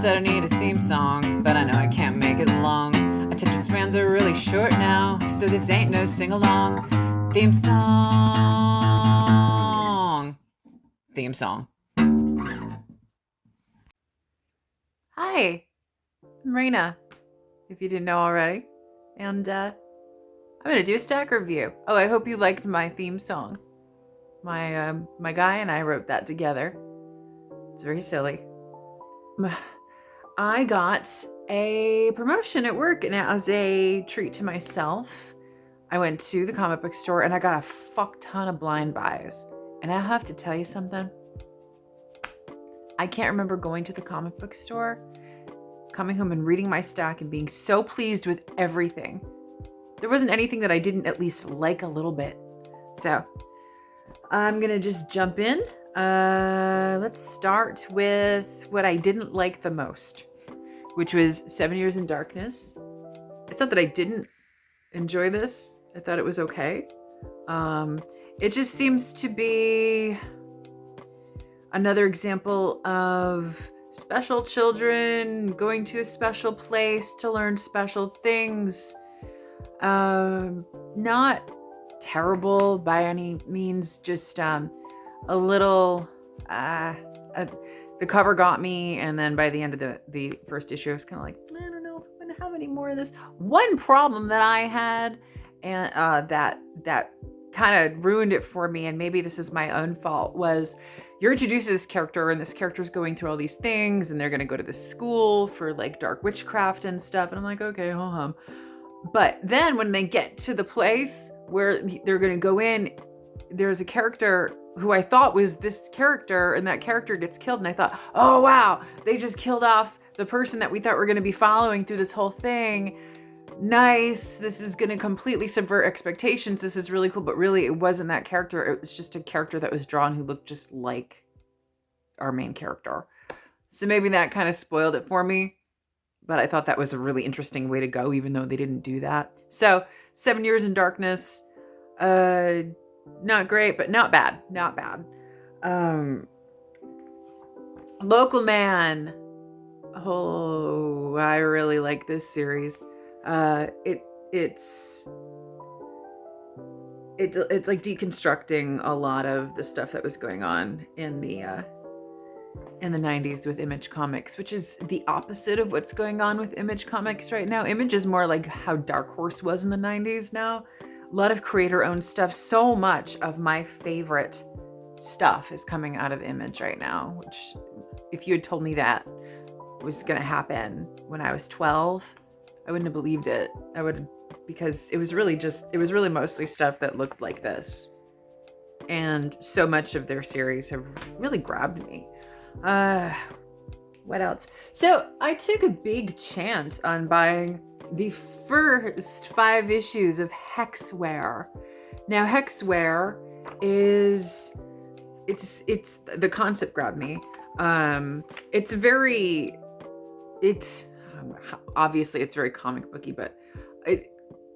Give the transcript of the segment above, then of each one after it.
said I need a theme song, but I know I can't make it long. Attention spans are really short now, so this ain't no sing-along. Theme song. Theme song. Hi, I'm Raina, if you didn't know already. And I'm going to do a stack review. Oh, I hope you liked my theme song. My guy and I wrote that together. It's very silly. I got a promotion at work, and as a treat to myself, I went to the comic book store and I got a fuck ton of blind buys. And I have to tell you something. I can't remember going to the comic book store, coming home and reading my stack and being so pleased with everything. There wasn't anything that I didn't at least like a little bit. So I'm gonna just jump in. Let's start with what I didn't like the most, which was 7 Years in Darkness. It's not that I didn't enjoy this. I thought it was okay. It just seems to be another example of special children going to a special place to learn special things. Not terrible by any means, just a little the cover got me, and then by the end of the first issue I was kind of like, I don't know if I'm gonna have any more of this. One problem that I had, and that kind of ruined it for me, and maybe this is my own fault, was you're introduced to this character, and this character's going through all these things, and they're gonna go to this school for like dark witchcraft and stuff, and I'm like, okay, ho-hum. But then when they get to the place where they're gonna go in, there's a character who I thought was this character, and that character gets killed, and I thought, oh wow, they just killed off the person that we thought were going to be following through this whole thing. Nice, this is going to completely subvert expectations, this is really cool. But really, it wasn't that character. It was just a character that was drawn who looked just like our main character. So maybe that kind of spoiled it for me, but I thought that was a really interesting way to go, even though they didn't do that. So 7 Years in Darkness, not great, but not bad. Not bad. Local Man. Oh, I really like this series. It's like deconstructing a lot of the stuff that was going on in the 90s with Image Comics, which is the opposite of what's going on with Image Comics right now. Image is more like how Dark Horse was in the 90s now. A lot of creator-owned stuff. So much of my favorite stuff is coming out of Image right now, which if you had told me that was going to happen when I was 12, I wouldn't have believed it. Because it was really mostly stuff that looked like this. And so much of their series have really grabbed me. What else? So I took a big chance on buying the first 5 issues of Hexware. Now, Hexware it's the concept grabbed me. Obviously it's very comic booky, but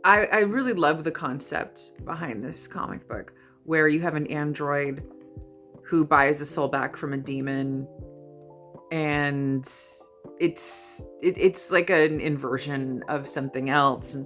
I really love the concept behind this comic book, where you have an android who buys a soul back from a demon, and it's like an inversion of something else. And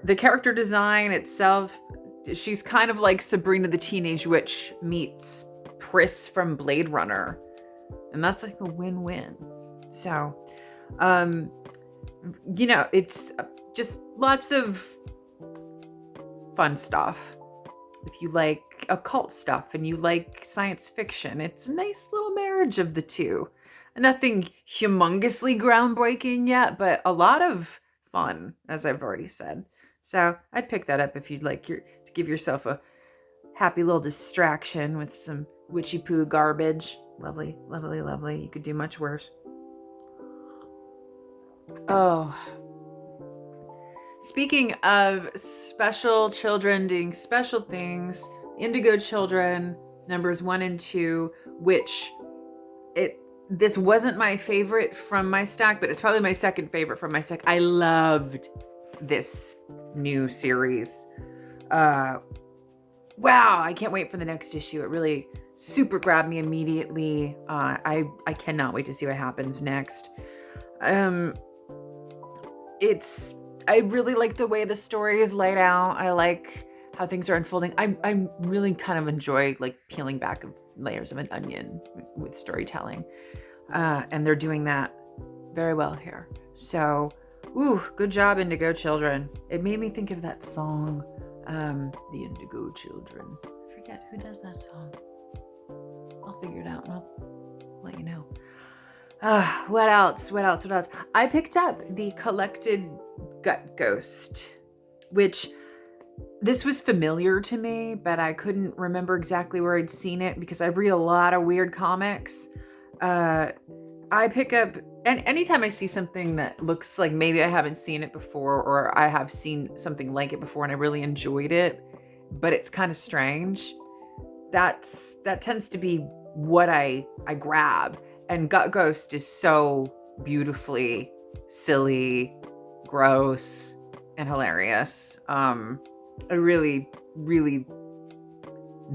the character design itself, she's kind of like Sabrina the Teenage Witch meets Pris from Blade Runner, and that's like a win-win. So it's just lots of fun stuff. If you like occult stuff and you like science fiction, it's a nice little marriage of the two. Nothing humongously groundbreaking yet, but a lot of fun, as I've already said. So I'd pick that up if you'd like to give yourself a happy little distraction with some witchy poo garbage. Lovely, lovely, lovely. You could do much worse. Oh. Speaking of special children doing special things, Indigo Children, numbers 1 and 2, which this wasn't my favorite from my stack, but it's probably my second favorite from my stack. I loved this new series. wow, I can't wait for the next issue. It really super grabbed me immediately. I cannot wait to see what happens next. I really like the way the story is laid out. I like how things are unfolding. I really kind of enjoy like peeling back layers of an onion with storytelling. And they're doing that very well here. So, good job, Indigo Children. It made me think of that song, The Indigo Children. I forget who does that song. I'll figure it out and I'll let you know. What else? I picked up The Collected Gut Ghost, which this was familiar to me, but I couldn't remember exactly where I'd seen it because I read a lot of weird comics. I pick up, and anytime I see something that looks like maybe I haven't seen it before, or I have seen something like it before and I really enjoyed it, but it's kind of strange, that tends to be what I grab. And Gut Ghost is so beautifully silly, gross, and hilarious. I really, really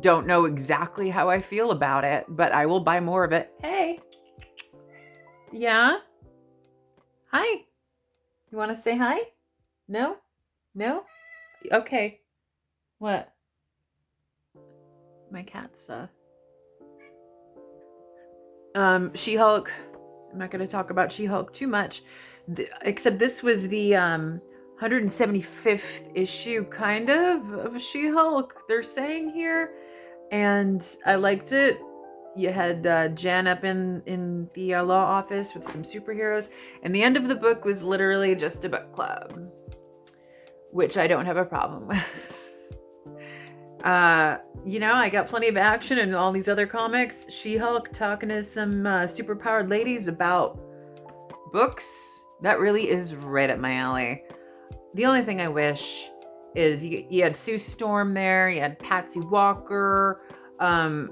don't know exactly how I feel about it, but I will buy more of it. Hey. Yeah? Hi. You want to say hi? No? No? Okay. What? My cat's, She-Hulk. I'm not going to talk about She-Hulk too much, except this was the 175th issue, kind of She-Hulk, they're saying here, and I liked it. You had Jen up in the law office with some superheroes, and the end of the book was literally just a book club, which I don't have a problem with. I got plenty of action in all these other comics. She-Hulk talking to some superpowered ladies about books. That really is right up my alley. The only thing I wish is you had Sue Storm there, you had Patsy Walker. I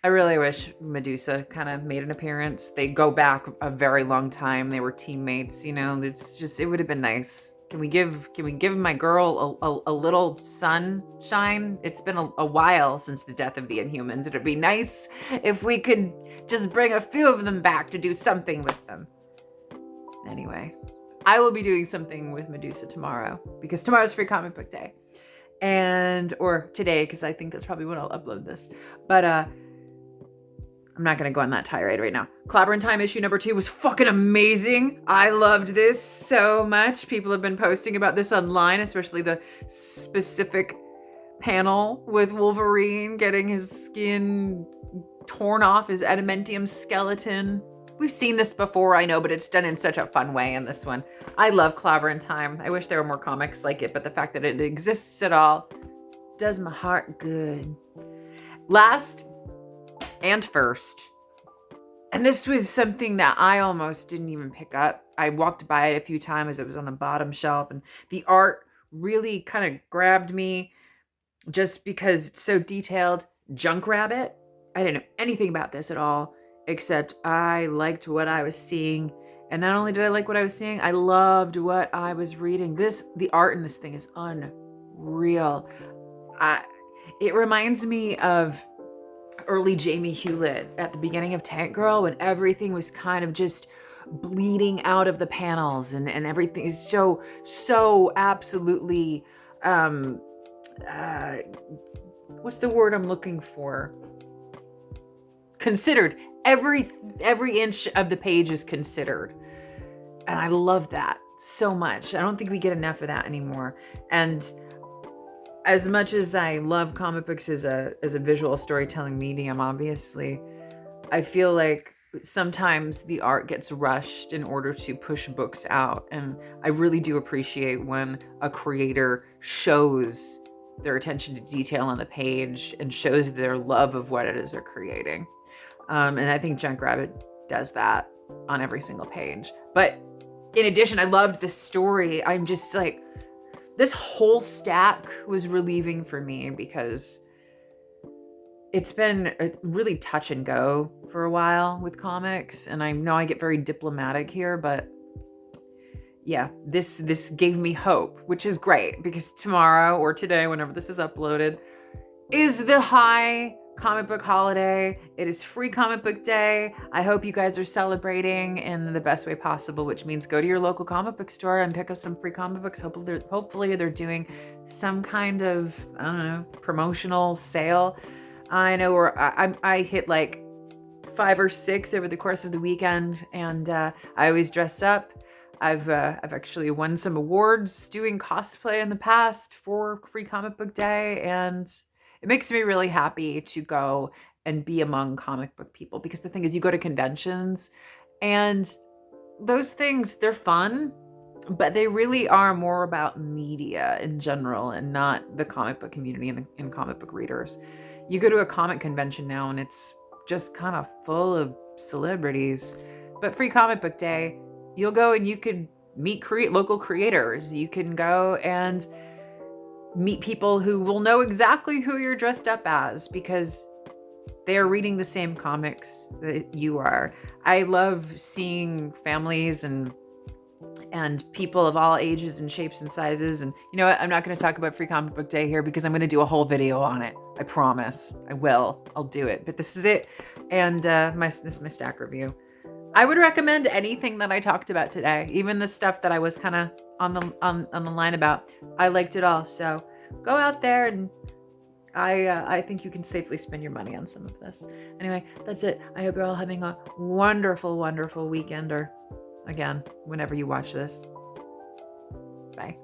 really wish Medusa kind of made an appearance. They go back a very long time. They were teammates, it's just, it would have been nice. Can we give my girl a little sunshine? It's been a while since the death of the Inhumans. It'd be nice if we could just bring a few of them back to do something with them. Anyway, I will be doing something with Medusa tomorrow because tomorrow's Free Comic Book Day. Or today, because I think that's probably when I'll upload this. But I'm not going to go on that tirade right now. Clobber in Time issue number 2 was fucking amazing. I loved this so much. People have been posting about this online, especially the specific panel with Wolverine getting his skin torn off, his adamantium skeleton. We've seen this before, I know, but it's done in such a fun way in this one. I love Clobber in Time. I wish there were more comics like it, but the fact that it exists at all does my heart good. Last and first, and this was something that I almost didn't even pick up. I walked by it a few times. It was on the bottom shelf, and the art really kind of grabbed me just because it's so detailed. Junkrabbit. I didn't know anything about this at all, except I liked what I was seeing. And not only did I like what I was seeing, I loved what I was reading. The art in this thing is unreal. It reminds me of early Jamie Hewlett at the beginning of Tank Girl, when everything was kind of just bleeding out of the panels and everything is so absolutely what's the word I'm looking for? Considered. Every inch of the page is considered. And I love that so much. I don't think we get enough of that anymore. And as much as I love comic books as a visual storytelling medium, obviously, I feel like sometimes the art gets rushed in order to push books out. And I really do appreciate when a creator shows their attention to detail on the page and shows their love of what it is they're creating. And I think Junkrabbit does that on every single page. But in addition, I loved the story. I'm just like, this whole stack was relieving for me because it's been really touch and go for a while with comics. And I know I get very diplomatic here, but yeah, this gave me hope, which is great because tomorrow or today, whenever this is uploaded, is the high comic book holiday. It is Free Comic Book Day. I hope you guys are celebrating in the best way possible, which means go to your local comic book store and pick up some free comic books. Hopefully they're doing some kind of, I don't know, promotional sale. I know I hit like 5 or 6 over the course of the weekend, and I always dress up. I've actually won some awards doing cosplay in the past for Free Comic Book Day, and it makes me really happy to go and be among comic book people, because the thing is, you go to conventions and those things, they're fun, but they really are more about media in general and not the comic book community and comic book readers. You go to a comic convention now and it's just kind of full of celebrities. But Free Comic Book Day, you'll go and you could meet local creators. You can go and meet people who will know exactly who you're dressed up as because they are reading the same comics that you are. I love seeing families and people of all ages and shapes and sizes. And you know what? I'm not going to talk about Free Comic Book Day here because I'm going to do a whole video on it. I promise. I will. I'll do it. But this is it. And this is my stack review. I would recommend anything that I talked about today, even the stuff that I was kind of on the line about. I liked it all. So go out there, and I think you can safely spend your money on some of this. Anyway, that's it. I hope you're all having a wonderful, wonderful weekend, or again, whenever you watch this. Bye.